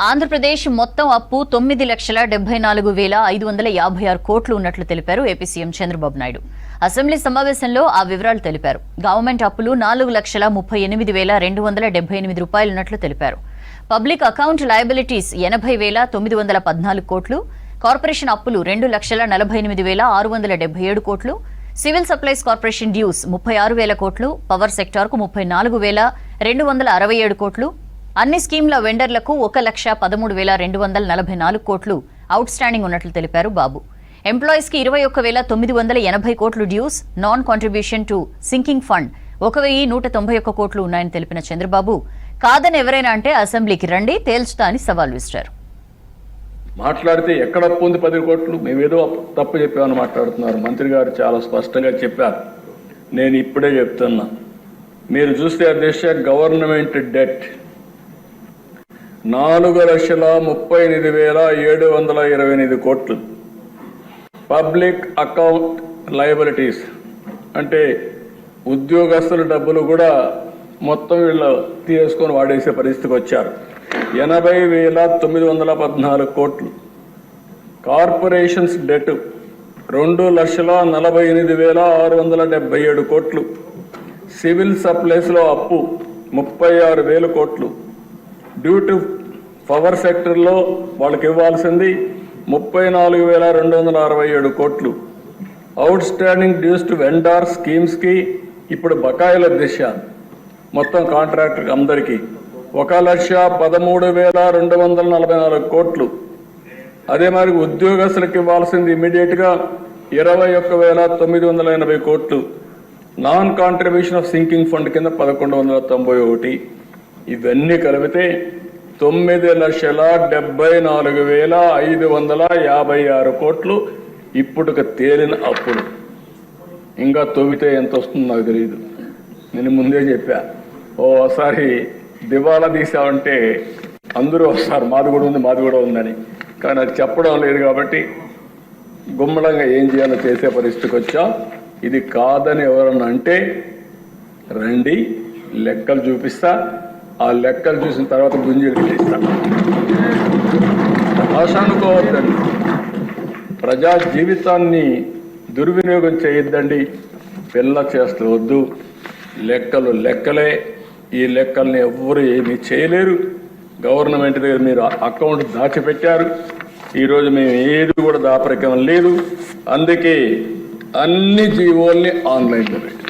ఆంధ్రప్రదేశ్ మొత్తం అప్పు 9,74,556 కోట్లు ఉన్నట్లు తెలిపారు AP CM Chandrababu Naidu. Assembly సమావేశంలో ఆ వివరాలు తెలిపారు. గవర్నమెంట్ అప్పులు 4,38,278 రూపాయలు ఉన్నట్లు తెలిపారు. పబ్లిక్ అకౌంట్ లయబిలిటీస్ 80,914 కోట్లు, కార్పొరేషన్ అప్పులు 2,48,677 కోట్లు, సివిల్ సప్లైస్ కార్పొరేషన్ డ్యూస్ 36,000 కోట్లు, పవర్ సెక్టార్కు 34,267 కోట్లు, అన్ని స్కీమ్ల వెండర్లకు 1,13,244 కోట్లు అవుట్ స్టాండింగ్ ఉన్నట్లు తెలిపారు బాబు. ఎంప్లాయీస్ కి 21,980 కోట్లు dues, non contribution to sinking fund 1,191 కోట్లు ఉన్నాయని తెలిపిన చంద్రబాబు, కాదని ఎవరైనా అంటే అసెంబ్లీకి రండి తేల్చుతా అని సవాల్ విసిరారు. మాట్లాడితే ఎక్కడ అప్పు ఉంది 10 కోట్లు, మేమేదో తప్పు చెప్పామని మాట్లాడుతున్నారు. మంత్రి గారు చాలా స్పష్టంగా చెప్పారు. నేను ఇప్పుడే చెప్తున్నా, మీరు చూస్తే అధ్యక్ష, గవర్నమెంట్ డెట్ 4,38,728 కోట్లు, పబ్లిక్ అకౌంట్ లయబిలిటీస్ అంటే ఉద్యోగస్తుల డబ్బులు కూడా మొత్తం వీళ్ళు తీసుకొని వాడేసే పరిస్థితికి వచ్చారు, 80,914 కోట్లు. కార్పొరేషన్స్ డెట్ 2,48,677 కోట్లు. సివిల్ సప్లైస్లో అప్పు 36,000 కోట్లు. డ్యూ టు పవర్ సెక్టర్లో వాళ్ళకి ఇవ్వాల్సింది 34,267 కోట్లు. Outstanding dues to vendor స్కీమ్స్కి ఇప్పుడు బకాయిల దిశ మొత్తం కాంట్రాక్టర్ అందరికీ 1,13,244 కోట్లు. అదే మరి ఉద్యోగస్తులకు ఇవ్వాల్సింది ఇమీడియట్గా 21,980 కోట్లు. Non contribution of sinking fund కింద 1,191. ఇవన్నీ కలిపితే 9,74,556 కోట్లు ఇప్పుడుక తేలిన అప్పులు. ఇంకా తవ్వితే ఎంత వస్తుందో నాకు తెలియదు. నేను ముందే చెప్పా, ఓసారి దివాలా తీసామంటే అందరూ వస్తారు, మాది కూడా ఉందని. కానీ అది చెప్పడం లేదు కాబట్టి గుమ్మడంగా ఏం చేయాలో చేసే పరిస్థితికి వచ్చా. ఇది కాదని ఎవరన్నా అంటే రండి, లెక్కలు చూపిస్తా. ఆ లెక్కలు చూసిన తర్వాత గుంజీలు తీస్తా. ఆశ అనుకోవద్దండి, ప్రజా జీవితాన్ని దుర్వినియోగం చేయొద్దండి, పిల్ల చేస్తూ వద్దు. లెక్కలు లెక్కలే, ఈ లెక్కల్ని ఎవ్వరు ఏమీ చేయలేరు. గవర్నమెంట్ దగ్గర మీరు అకౌంట్ దాచిపెట్టారు, ఈరోజు మేము ఏది కూడా దాపరికం లేదు. అందుకే అన్ని జీవోల్ని ఆన్లైన్లో పెట్టారు.